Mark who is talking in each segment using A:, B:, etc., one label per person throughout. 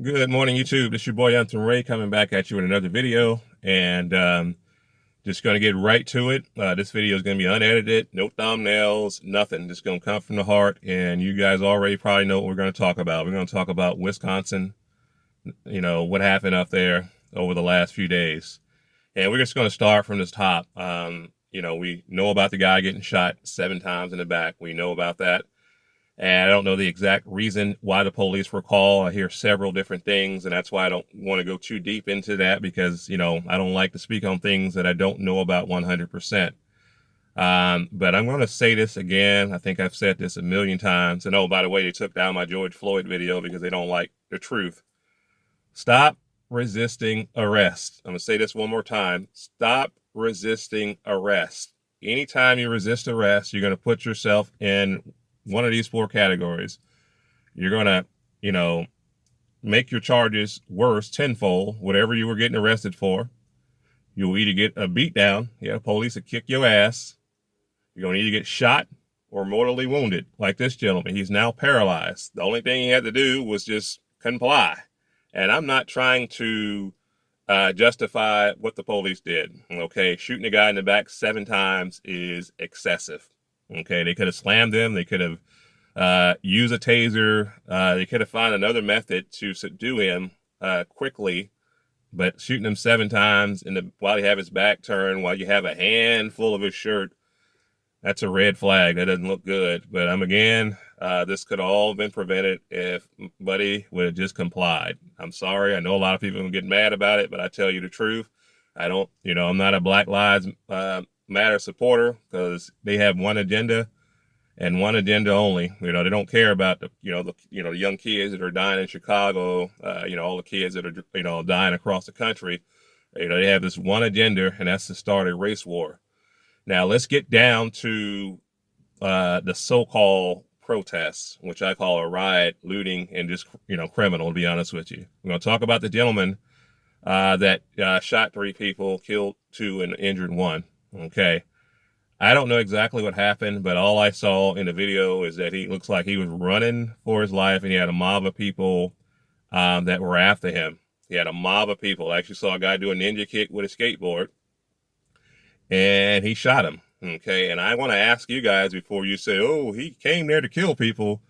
A: Good morning, YouTube. This is your boy ATUM-RE coming back at you with another video, and just going to get right to it. This video is going to be unedited, no thumbnails, nothing. Just going to come from the heart, and you guys already probably know what we're going to talk about. We're going to talk about Wisconsin, what happened up there over the last few days. And we're just going to start from this top. We know about the guy getting shot 7 times in the back. We know about that. And I don't know the exact reason why the police were called. I hear several different things, and that's why I don't want to go too deep into that because, I don't like to speak on things that I don't know about 100%. But I'm going to say this again. I think I've said this a million times. And oh, by the way, they took down my George Floyd video because they don't like the truth. Stop resisting arrest. I'm going to say this one more time. Stop resisting arrest. Anytime you resist arrest, you're going to put yourself in one of these 4 categories. You're going to, make your charges worse tenfold, whatever you were getting arrested for. You'll either get a beat down, police will kick your ass. You're going to either get shot or mortally wounded, like this gentleman. He's now paralyzed. The only thing he had to do was just comply. And I'm not trying to justify what the police did. Okay, shooting a guy in the back 7 times is excessive. Okay, they could have slammed him. They could have used a taser. They could have found another method to subdue him quickly. But shooting him 7 times while you have his back turned, while you have a handful of his shirt, that's a red flag. That doesn't look good. But this could have all been prevented if Buddy would have just complied. I'm sorry. I know a lot of people will get mad about it, but I tell you the truth. I don't, I'm not a Black Lives Matter supporter because they have one agenda and one agenda only. They don't care about the young kids that are dying in Chicago, all the kids that are, dying across the country. They have this one agenda, and that's to start a race war. Now let's get down to the so-called protests, which I call a riot, looting, and just, criminal, to be honest with you. We're going to talk about the gentleman that shot 3 people, killed 2, and injured 1. Okay. I don't know exactly what happened, but all I saw in the video is that he looks like he was running for his life, and he had a mob of people that were after him. He had a mob of people. I actually saw a guy do a ninja kick with a skateboard, and he shot him. Okay, and I want to ask you guys before you say, oh, he came there to kill people.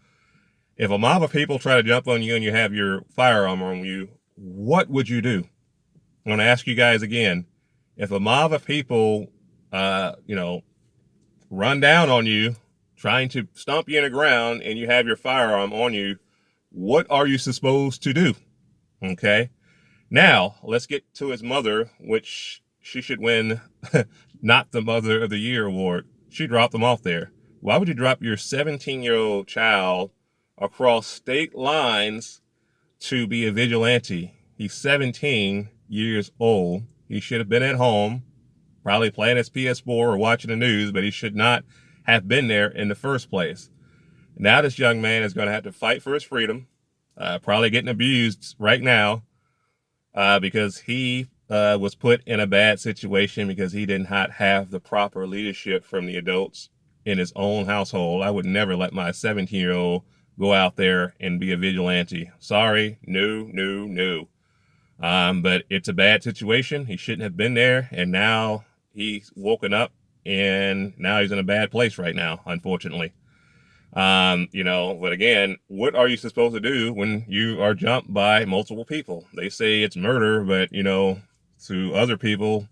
A: If a mob of people try to jump on you and you have your firearm on you, what would you do? I want to ask you guys again. If a mob of people run down on you, trying to stomp you in the ground, and you have your firearm on you, what are you supposed to do? Okay. Now, let's get to his mother, which she should win not the Mother of the Year award. She dropped him off there. Why would you drop your 17-year-old child across state lines to be a vigilante? He's 17 years old. He should have been at home, probably playing his PS4 or watching the news, but he should not have been there in the first place. Now this young man is going to have to fight for his freedom, probably getting abused right now because he was put in a bad situation because he did not have the proper leadership from the adults in his own household. I would never let my 17-year-old go out there and be a vigilante. Sorry, no. But it's a bad situation. He shouldn't have been there, and now he's woken up, and now he's in a bad place right now, unfortunately. But again, what are you supposed to do when you are jumped by multiple people? They say it's murder, but, to other people,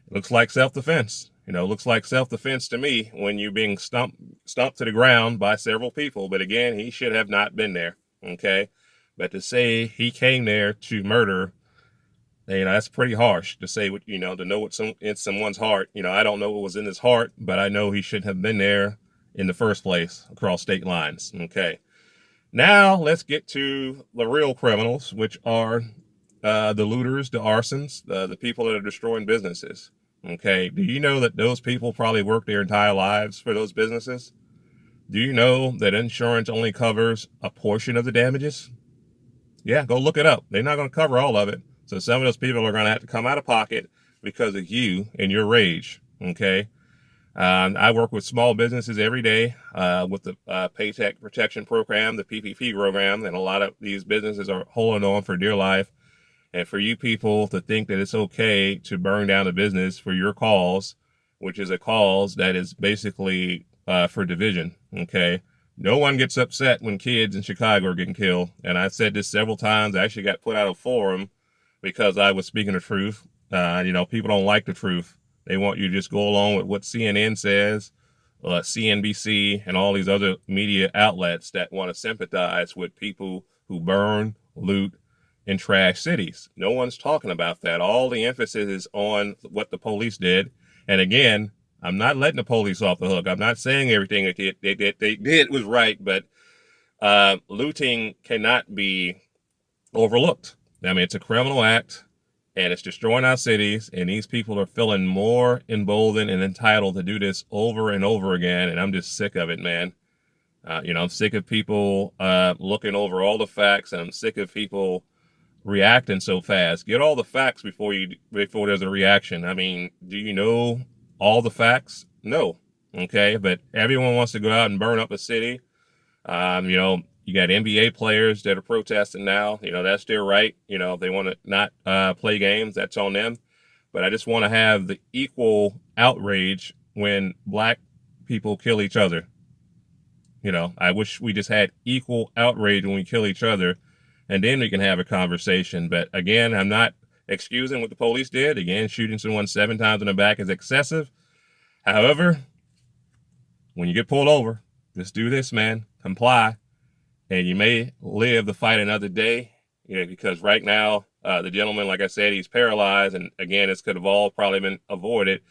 A: it looks like self-defense. Looks like self-defense to me when you're being stumped to the ground by several people. But again, he should have not been there. Okay. But to say he came there to murder, that's pretty harsh to say what, to know what's in someone's heart. I don't know what was in his heart, but I know he shouldn't have been there in the first place across state lines. Okay. Now let's get to the real criminals, which are the looters, the arsons, the people that are destroying businesses. Okay. Do you know that those people probably work their entire lives for those businesses? Do you know that insurance only covers a portion of the damages? Yeah, go look it up. They're not going to cover all of it. So some of those people are going to have to come out of pocket because of you and your rage. Okay. I work with small businesses every day with the Paycheck Protection Program, the PPP program, and a lot of these businesses are holding on for dear life. And for you people to think that it's okay to burn down a business for your cause, which is a cause that is basically for division, okay? No one gets upset when kids in Chicago are getting killed. And I said this several times. I actually got put out of forum because I was speaking the truth. People don't like the truth. They want you to just go along with what CNN says, CNBC, and all these other media outlets that want to sympathize with people who burn, loot, and trash cities. No one's talking about that. All the emphasis is on what the police did. And again, I'm not letting the police off the hook. I'm not saying everything they did was right, but looting cannot be overlooked. I mean, it's a criminal act and it's destroying our cities, and these people are feeling more emboldened and entitled to do this over and over again, and I'm just sick of it, man. I'm sick of people looking over all the facts, and I'm sick of people reacting so fast. Get all the facts before there's a reaction. I mean, do you know all the facts? No. Okay, but everyone wants to go out and burn up a city. You got NBA players that are protesting now. That's their right. If they want to not play games, that's on them. But I just want to have the equal outrage when black people kill each other. I wish we just had equal outrage when we kill each other, and then we can have a conversation. But again, I'm not excusing what the police did. Again, shooting someone 7 times in the back is excessive. However, when you get pulled over, just do this, man. Comply. And you may live to fight another day, because right now, the gentleman, like I said, he's paralyzed. And again, this could have all probably been avoided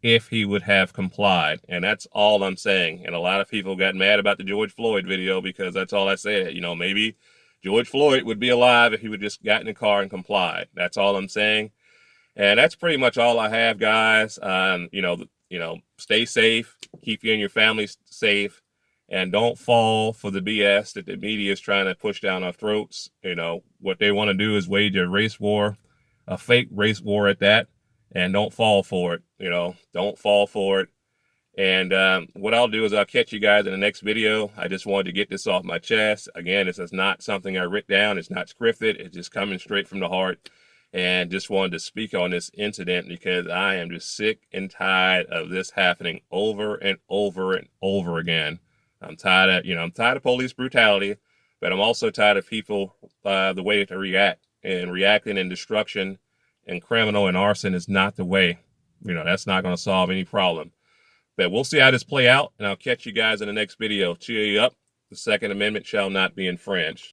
A: if he would have complied. And that's all I'm saying. And a lot of people got mad about the George Floyd video because that's all I said. Maybe George Floyd would be alive if he would just got in the car and complied. That's all I'm saying. And that's pretty much all I have, guys. Stay safe, keep you and your family safe. And don't fall for the BS that the media is trying to push down our throats. What they want to do is wage a race war, a fake race war at that, and don't fall for it. Don't fall for it. And what I'll do is I'll catch you guys in the next video. I just wanted to get this off my chest. Again, this is not something I wrote down. It's not scripted. It's just coming straight from the heart. And just wanted to speak on this incident because I am just sick and tired of this happening over and over and over again. I'm tired of police brutality, but I'm also tired of people, the way to react, and reacting in destruction and criminal and arson is not the way. That's not going to solve any problem. But we'll see how this play out, and I'll catch you guys in the next video. Cheer you up. The Second Amendment shall not be infringed.